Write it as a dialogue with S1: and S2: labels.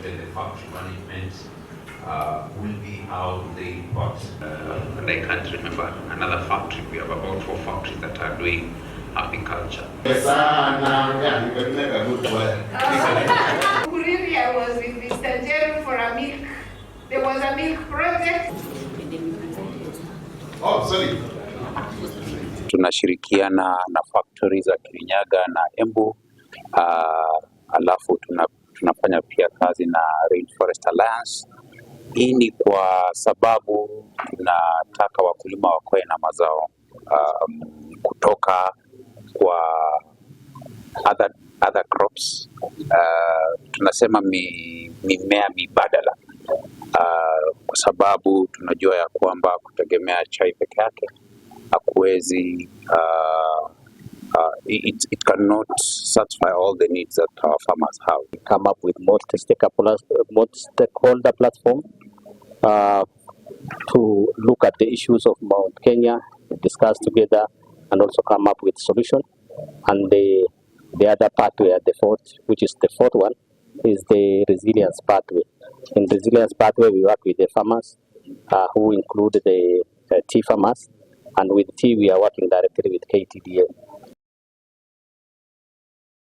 S1: and the factory management will be how they import. And I can't remember another factory. We have about 4 factories that are doing agriculture.
S2: I was with Mr. Jeru for a milk. There was a milk project.
S3: Oh, sorry.
S4: Tunashirikiana na factory za Kirinyaga na Embu, alafu tunafanya pia kazi na Rainforest Alliance. Hii ni kwa sababu tunataka wakulima wakoe na mazao kutoka kwa other crops. Tunasema mimea mibadala, kwa sababu tunajua ya kwamba kutegemea chai peke yake hakuwezi, it cannot satisfy all the needs that our farmers have.
S5: We come up with multi-stakeholder platform to look at the issues of Mount Kenya, discuss together, and also come up with solution. And the other pathway at the fourth, which is the fourth one, is the resilience pathway. In resilience pathway, we work with the farmers who include the tea farmers, and with tea we are working directly with KTDA.